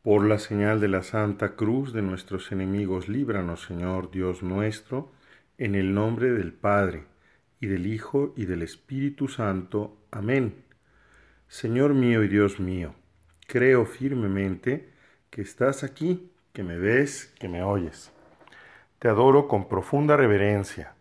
Por la señal de la Santa Cruz de nuestros enemigos, líbranos, Señor Dios nuestro, en el nombre del Padre, y del Hijo, y del Espíritu Santo. Amén. Señor mío y Dios mío, creo firmemente que estás aquí, que me ves, que me oyes. Te adoro con profunda reverencia.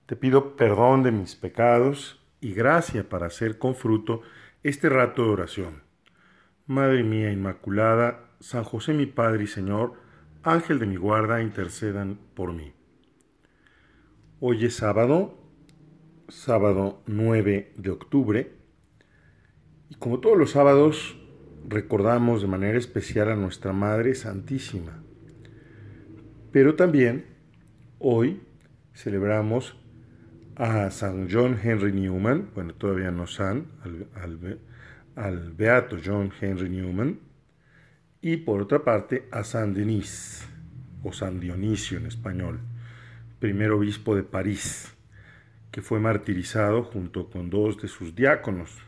Te pido perdón de mis pecados y gracia para hacer con fruto este rato de oración. Madre mía Inmaculada, San José mi Padre y Señor, Ángel de mi guarda, intercedan por mí. Hoy es sábado 9 de octubre, y como todos los sábados, recordamos de manera especial a nuestra Madre Santísima. Pero también hoy celebramos a San John Henry Newman, bueno, todavía no San, al beato John Henry Newman, y por otra parte a San Denis, o San Dionisio en español, primer obispo de París, que fue martirizado junto con dos de sus diáconos.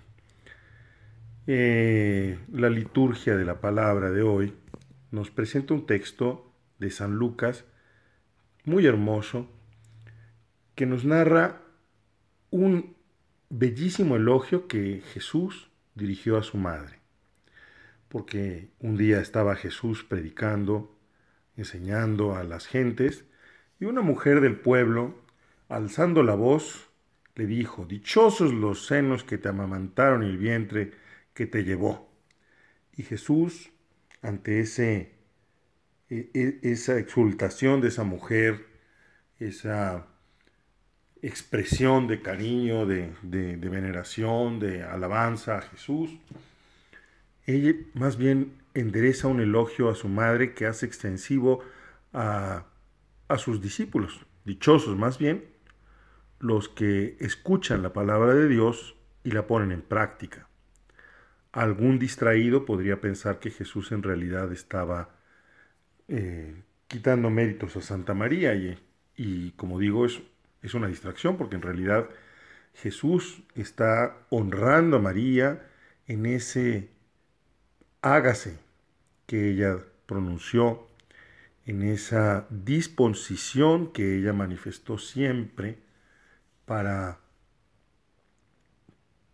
La liturgia de la palabra de hoy nos presenta un texto de San Lucas muy hermoso que nos narra un bellísimo elogio que Jesús dirigió a su madre. Porque un día estaba Jesús predicando, enseñando a las gentes, y una mujer del pueblo, alzando la voz, le dijo: «Dichosos los senos que te amamantaron y el vientre que te llevó». Y Jesús, ante esa exultación de esa mujer, esa expresión de cariño, de veneración, de alabanza a Jesús, ella más bien endereza un elogio a su madre que hace extensivo a sus discípulos. Dichosos más bien los que escuchan la palabra de Dios y la ponen en práctica. Algún distraído podría pensar que Jesús en realidad estaba quitando méritos a Santa María y como digo, es una distracción, porque en realidad Jesús está honrando a María en ese hágase que ella pronunció, en esa disposición que ella manifestó siempre para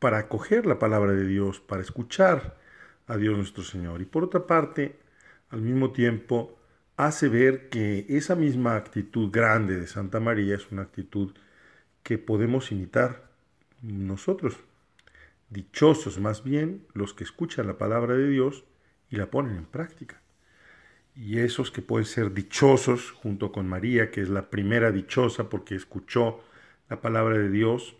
acoger la palabra de Dios, para escuchar a Dios nuestro Señor. Y por otra parte, al mismo tiempo, hace ver que esa misma actitud grande de Santa María es una actitud que podemos imitar nosotros. Dichosos más bien los que escuchan la palabra de Dios y la ponen en práctica. Y esos que pueden ser dichosos junto con María, que es la primera dichosa porque escuchó la palabra de Dios.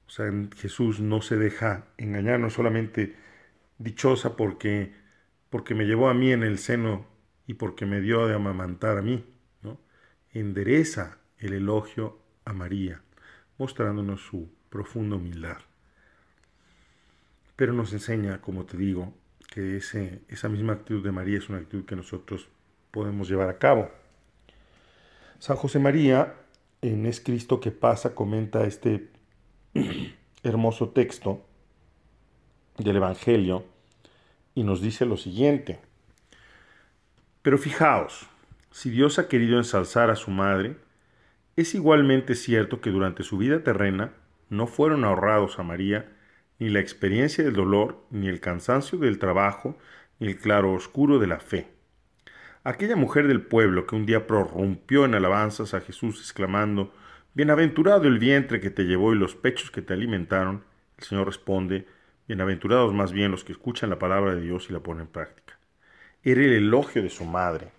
O sea, Jesús no se deja engañar, no solamente dichosa porque me llevó a mí en el seno y porque me dio de amamantar a mí, ¿no? Endereza el elogio a María, mostrándonos su profunda humildad. Pero nos enseña, como te digo, que esa misma actitud de María es una actitud que nosotros podemos llevar a cabo. San José María, en Es Cristo que pasa, comenta este hermoso texto del Evangelio y nos dice lo siguiente: «Pero fijaos, si Dios ha querido ensalzar a su madre, es igualmente cierto que durante su vida terrena no fueron ahorrados a María ni la experiencia del dolor, ni el cansancio del trabajo, ni el claroscuro de la fe. Aquella mujer del pueblo que un día prorrumpió en alabanzas a Jesús exclamando: «Bienaventurado el vientre que te llevó y los pechos que te alimentaron», el Señor responde: «Bienaventurados más bien los que escuchan la palabra de Dios y la ponen en práctica». Era el elogio de su madre,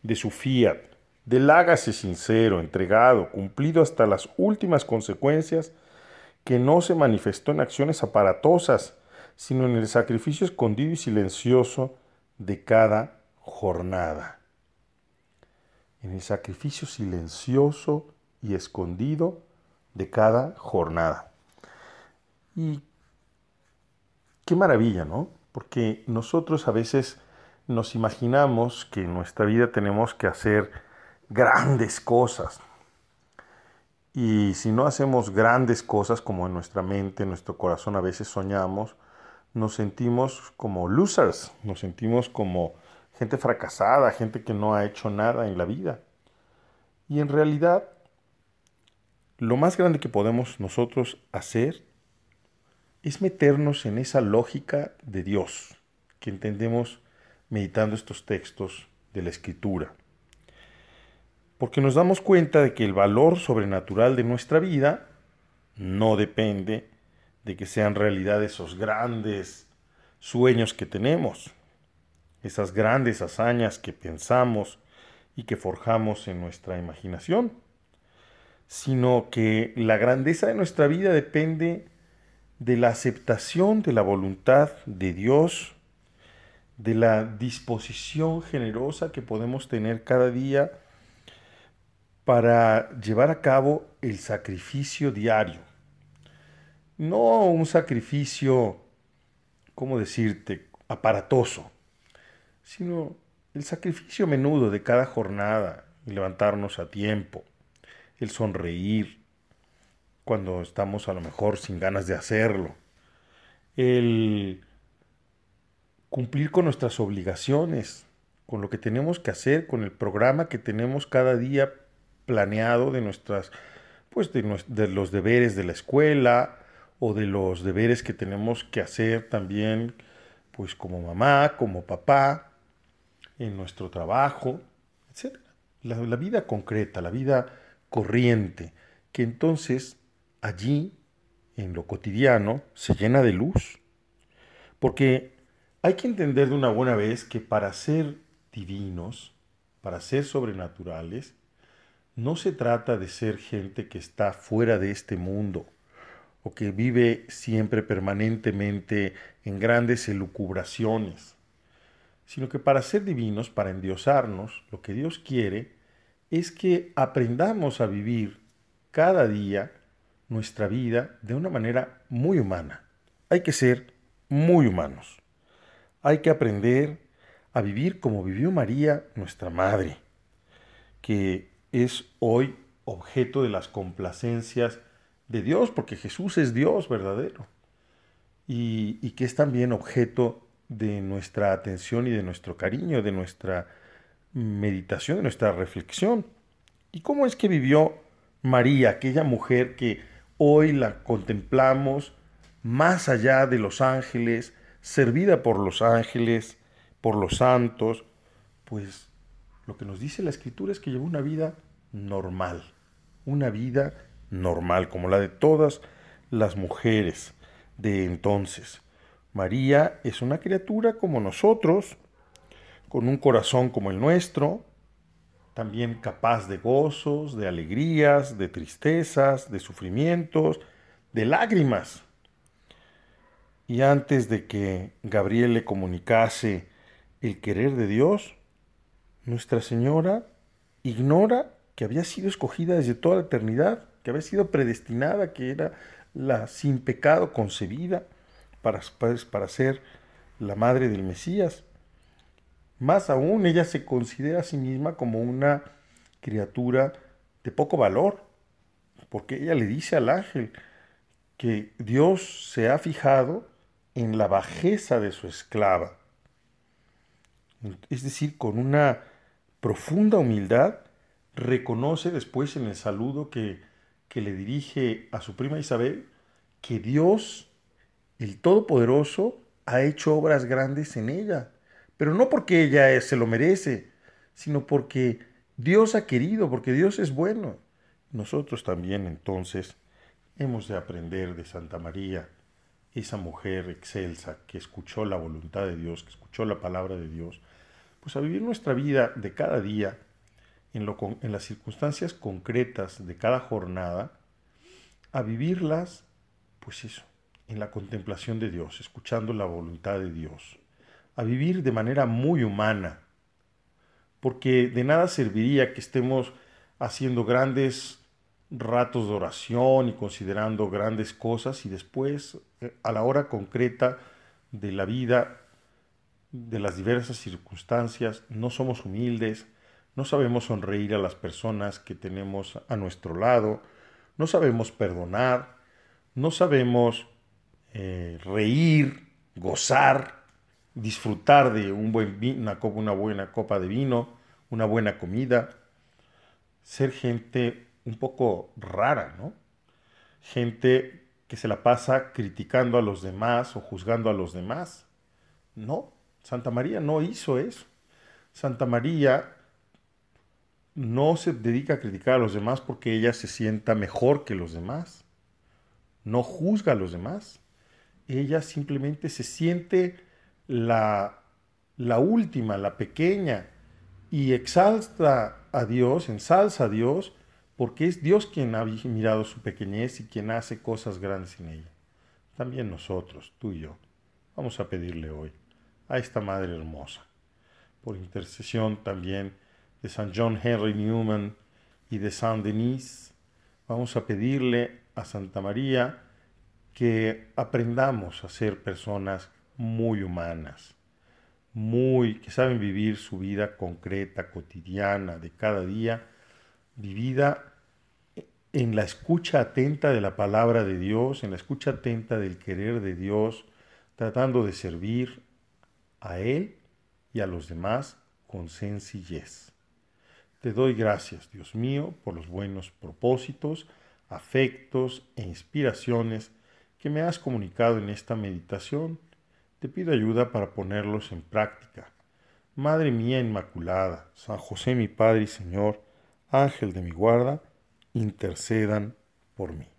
de su fiat, del hágase sincero, entregado, cumplido hasta las últimas consecuencias, que no se manifestó en acciones aparatosas, sino en el sacrificio escondido y silencioso de cada jornada. En el sacrificio silencioso y escondido de cada jornada. Y qué maravilla, ¿no? Porque nosotros a veces nos imaginamos que en nuestra vida tenemos que hacer grandes cosas. Y si no hacemos grandes cosas como en nuestra mente, en nuestro corazón a veces soñamos, nos sentimos como losers, nos sentimos como gente fracasada, gente que no ha hecho nada en la vida. Y en realidad, lo más grande que podemos nosotros hacer es meternos en esa lógica de Dios que entendemos meditando estos textos de la Escritura. Porque nos damos cuenta de que el valor sobrenatural de nuestra vida no depende de que sean realidad esos grandes sueños que tenemos, esas grandes hazañas que pensamos y que forjamos en nuestra imaginación, sino que la grandeza de nuestra vida depende de la aceptación de la voluntad de Dios, de la disposición generosa que podemos tener cada día para llevar a cabo el sacrificio diario. No un sacrificio, ¿cómo decirte?, aparatoso, sino el sacrificio menudo de cada jornada, el levantarnos a tiempo, el sonreír cuando estamos a lo mejor sin ganas de hacerlo, el cumplir con nuestras obligaciones, con lo que tenemos que hacer, con el programa que tenemos cada día planeado de nuestras, pues de los deberes de la escuela o de los deberes que tenemos que hacer también, pues como mamá, como papá, en nuestro trabajo, etc. La vida concreta, la vida corriente, que entonces allí, en lo cotidiano, se llena de luz. Porque hay que entender de una buena vez que para ser divinos, para ser sobrenaturales, no se trata de ser gente que está fuera de este mundo o que vive siempre permanentemente en grandes elucubraciones, sino que para ser divinos, para endiosarnos, lo que Dios quiere es que aprendamos a vivir cada día nuestra vida de una manera muy humana. Hay que ser muy humanos. Hay que aprender a vivir como vivió María, nuestra madre, que es hoy objeto de las complacencias de Dios, porque Jesús es Dios verdadero, y que es también objeto de nuestra atención y de nuestro cariño, de nuestra meditación, de nuestra reflexión. ¿Y cómo es que vivió María, aquella mujer que hoy la contemplamos más allá de los ángeles, servida por los ángeles, por los santos? Pues lo que nos dice la Escritura es que llevó una vida normal, como la de todas las mujeres de entonces. María es una criatura como nosotros, con un corazón como el nuestro, también capaz de gozos, de alegrías, de tristezas, de sufrimientos, de lágrimas. Y antes de que Gabriel le comunicase el querer de Dios, Nuestra Señora ignora que había sido escogida desde toda la eternidad, que había sido predestinada, que era la sin pecado concebida para ser la madre del Mesías. Más aún, ella se considera a sí misma como una criatura de poco valor, porque ella le dice al ángel que Dios se ha fijado en la bajeza de su esclava. Es decir, con una profunda humildad, reconoce después en el saludo que le dirige a su prima Isabel que Dios, el Todopoderoso, ha hecho obras grandes en ella. Pero no porque ella se lo merece, sino porque Dios ha querido, porque Dios es bueno. Nosotros también entonces hemos de aprender de Santa María, esa mujer excelsa que escuchó la voluntad de Dios, que escuchó la palabra de Dios, pues a vivir nuestra vida de cada día, en las circunstancias concretas de cada jornada, a vivirlas, pues eso, en la contemplación de Dios, escuchando la voluntad de Dios, a vivir de manera muy humana, porque de nada serviría que estemos haciendo grandes ratos de oración y considerando grandes cosas y después, a la hora concreta de la vida, de las diversas circunstancias, no somos humildes, no sabemos sonreír a las personas que tenemos a nuestro lado, no sabemos perdonar, no sabemos reír, gozar, disfrutar de una buena copa de vino, una buena comida, ser gente un poco rara, ¿no? Gente que se la pasa criticando a los demás o juzgando a los demás. No, Santa María no hizo eso. Santa María no se dedica a criticar a los demás porque ella se sienta mejor que los demás. No juzga a los demás. Ella simplemente se siente la última, la pequeña, y ensalza a Dios, porque es Dios quien ha mirado su pequeñez y quien hace cosas grandes en ella. También nosotros, tú y yo, vamos a pedirle hoy a esta Madre hermosa, por intercesión también de San John Henry Newman y de Saint Denis, vamos a pedirle a Santa María que aprendamos a ser personas muy humanas, que saben vivir su vida concreta, cotidiana, de cada día, vivida en la escucha atenta de la palabra de Dios, en la escucha atenta del querer de Dios, tratando de servir a Él y a los demás con sencillez. Te doy gracias, Dios mío, por los buenos propósitos, afectos e inspiraciones que me has comunicado en esta meditación. Te pido ayuda para ponerlos en práctica. Madre mía Inmaculada, San José mi Padre y Señor, Ángel de mi guarda, intercedan por mí.